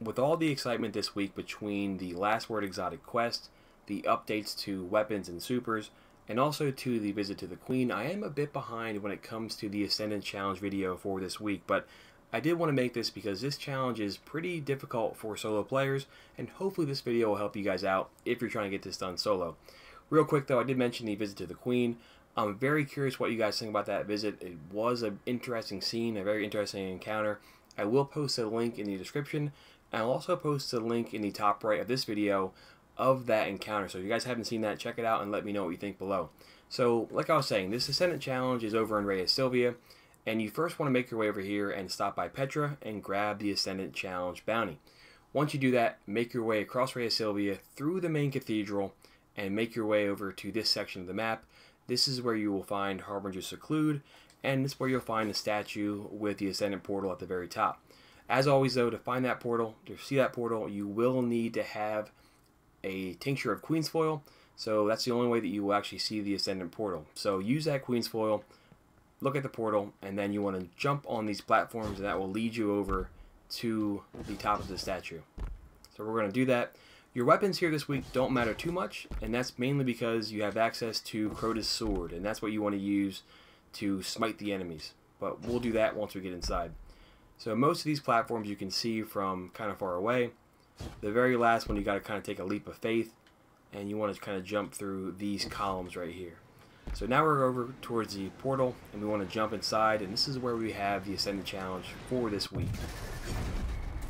with all the excitement this week between the Last Word exotic quest, the updates to weapons and supers, and also to the visit to the Queen, I am a bit behind when it comes to the Ascendant Challenge video for this week, but I did want to make this because this challenge is pretty difficult for solo players, and hopefully this video will help you guys out if you're trying to get this done solo. Real quick though, I did mention the visit to the Queen. I'm very curious what you guys think about that visit. It was an interesting scene, a very interesting encounter. I will post a link in the description, and I'll also post a link in the top right of this video of that encounter. So if you guys haven't seen that, check it out and let me know what you think below. So like I was saying, this Ascendant Challenge is over in Rheasilvea, and you first want to make your way over here and stop by Petra and grab the Ascendant Challenge bounty. Once you do that, make your way across Rheasilvea through the main cathedral and make your way over to this section of the map. This is where you will find Harbinger's Seclude, and this is where you'll find the statue with the Ascendant portal at the very top. As always though, to find that portal, to see that portal, you will need to have a tincture of Queen's Foil, so that's the only way that you will actually see the Ascendant portal. So use that Queen's Foil, look at the portal, and then you want to jump on these platforms, and that will lead you over to the top of the statue. So we're going to do that. Your weapons here this week don't matter too much, and that's mainly because you have access to Crota's sword, and that's what you want to use to smite the enemies. But we'll do that once we get inside. So most of these platforms you can see from kind of far away. The very last one, you got to kind of take a leap of faith, and you want to kind of jump through these columns right here. So now we're over towards the portal, and we want to jump inside, and this is where we have the Ascendant Challenge for this week.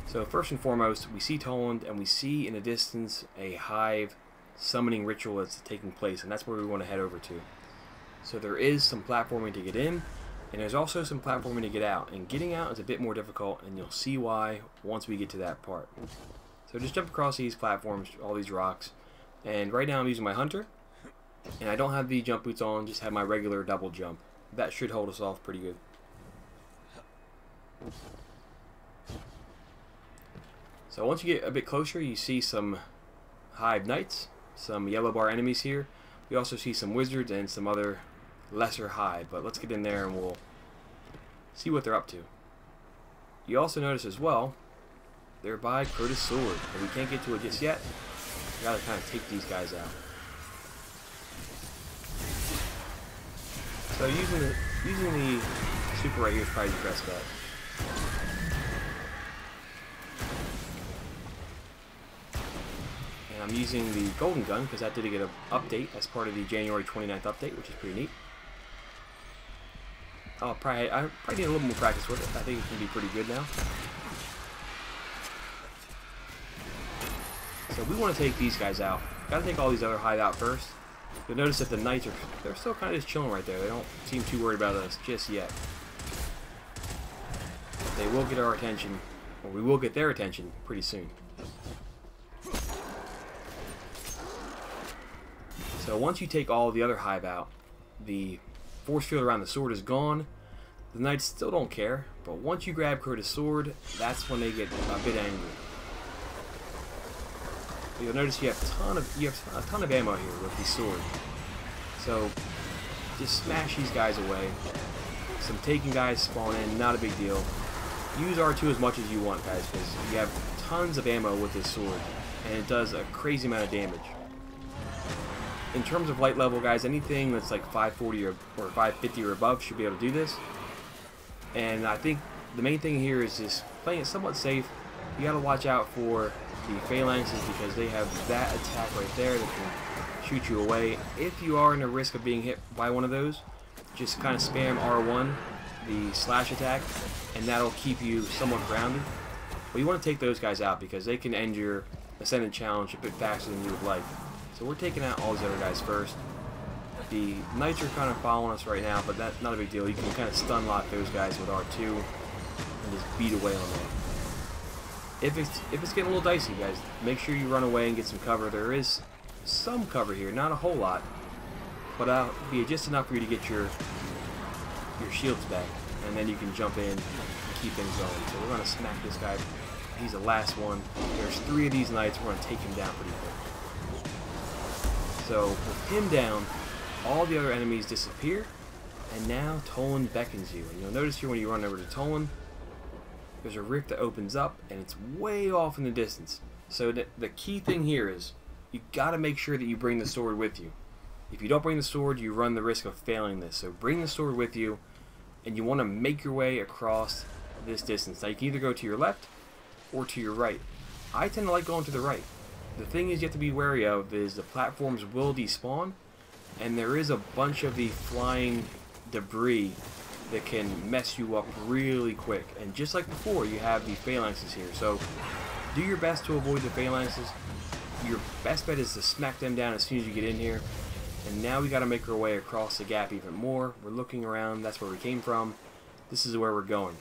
So first and foremost, we see Toland, and we see in the distance a hive summoning ritual that's taking place, and that's where we want to head over to. So there is some platforming to get in, and there's also some platforming to get out, and getting out is a bit more difficult, and you'll see why once we get to that part. So just jump across these platforms, all these rocks, and right now I'm using my hunter, and I don't have the jump boots on, just have my regular double jump. That should hold us off pretty good. So once you get a bit closer, you see some hive knights, some yellow bar enemies here. We also see some wizards and some other lesser hive, but let's get in there and we'll see what they're up to. You also notice as well, they're by Crota's sword, and we can't get to it just yet. We gotta kind of take these guys out. So using the super right here is probably the best bet. And I'm using the golden gun because that did get an update as part of the January 29th update, which is pretty neat. I probably need a little more practice with it. I think it can be pretty good now. So we want to take these guys out. Gotta take all these other hive out first. You'll notice that the knights they're still kind of just chilling right there. They don't seem too worried about us just yet. They will get our attention, or we will get their attention pretty soon. So once you take all the other hive out, the force field around the sword is gone. The knights still don't care, but once you grab Crota's sword, that's when they get a bit angry. You'll notice you have a ton of ammo here with the sword. So just smash these guys away. Some taken guys spawn in, not a big deal. Use R2 as much as you want, guys, because you have tons of ammo with this sword, and it does a crazy amount of damage. In terms of light level, guys, anything that's like 540 or 550 or above should be able to do this. And I think the main thing here is just playing it somewhat safe. You gotta watch out for the phalanxes because they have that attack right there that can shoot you away. If you are in a risk of being hit by one of those, just kind of spam R1, the slash attack, and that'll keep you somewhat grounded. But you want to take those guys out because they can end your Ascendant Challenge a bit faster than you would like. So we're taking out all these other guys first. The knights are kind of following us right now, but that's not a big deal. You can kind of stun lock those guys with R2 and just beat away on them. If it's getting a little dicey, guys, make sure you run away and get some cover. There is some cover here, not a whole lot, but it'll be just enough for you to get your shields back, and then you can jump in and keep things going. So we're gonna smack this guy. He's the last one. There's 3 of these knights. We're gonna take him down pretty quick. So with him down, all the other enemies disappear, and now Toland beckons you. And you'll notice here when you run over to Toland, there's a rift that opens up, and it's way off in the distance. So the key thing here is you got to make sure that you bring the sword with you. If you don't bring the sword, you run the risk of failing this. So bring the sword with you, and you want to make your way across this distance. Now you can either go to your left or to your right. I tend to like going to the right. The thing is you have to be wary of is the platforms will despawn, and there is a bunch of the flying debris that can mess you up really quick. And just like before, you have the phalanxes here. So do your best to avoid the phalanxes. Your best bet is to smack them down as soon as you get in here. And now we got to make our way across the gap even more. We're looking around. That's where we came from. This is where we're going.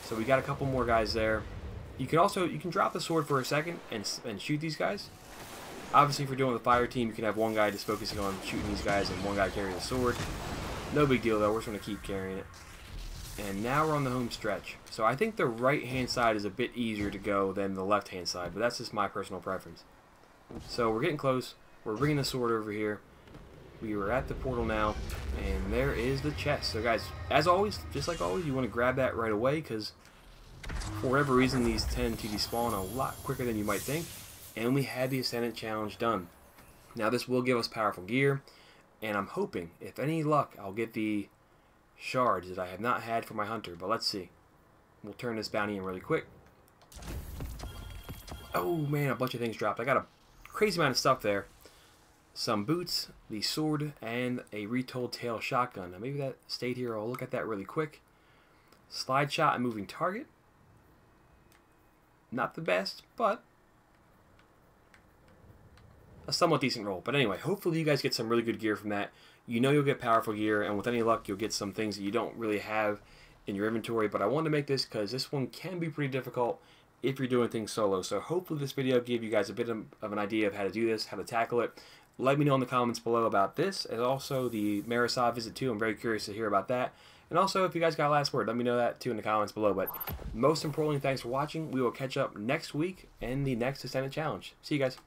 So we got a couple more guys there. You can drop the sword for a second and shoot these guys. Obviously, if you're doing the fire team, you can have one guy just focusing on shooting these guys and one guy carrying the sword. No big deal though. We're just going to keep carrying it. And now we're on the home stretch. So I think the right-hand side is a bit easier to go than the left-hand side, but that's just my personal preference. So we're getting close. We're bringing the sword over here. We are at the portal now, and there is the chest. So guys, as always, just like always, you want to grab that right away because for whatever reason, these tend to despawn a lot quicker than you might think. And we had the Ascendant Challenge done. Now this will give us powerful gear, and I'm hoping, if any luck, I'll get the shards that I have not had for my hunter. But let's see. We'll turn this bounty in really quick. Oh man, a bunch of things dropped. I got a crazy amount of stuff there. Some boots, the sword, and a retold tail shotgun. Now maybe that stayed here. I'll look at that really quick. Slide shot and moving target. Not the best, but a somewhat decent roll. But anyway, hopefully you guys get some really good gear from that. You know you'll get powerful gear, and with any luck, you'll get some things that you don't really have in your inventory. But I wanted to make this because this one can be pretty difficult if you're doing things solo. So hopefully this video gave you guys a bit of an idea of how to do this, how to tackle it. Let me know in the comments below about this, and also the Rheasilvea visit too. I'm very curious to hear about that. And also, if you guys got a last word, let me know that too in the comments below. But most importantly, thanks for watching. We will catch up next week in the next Ascendant Challenge. See you guys.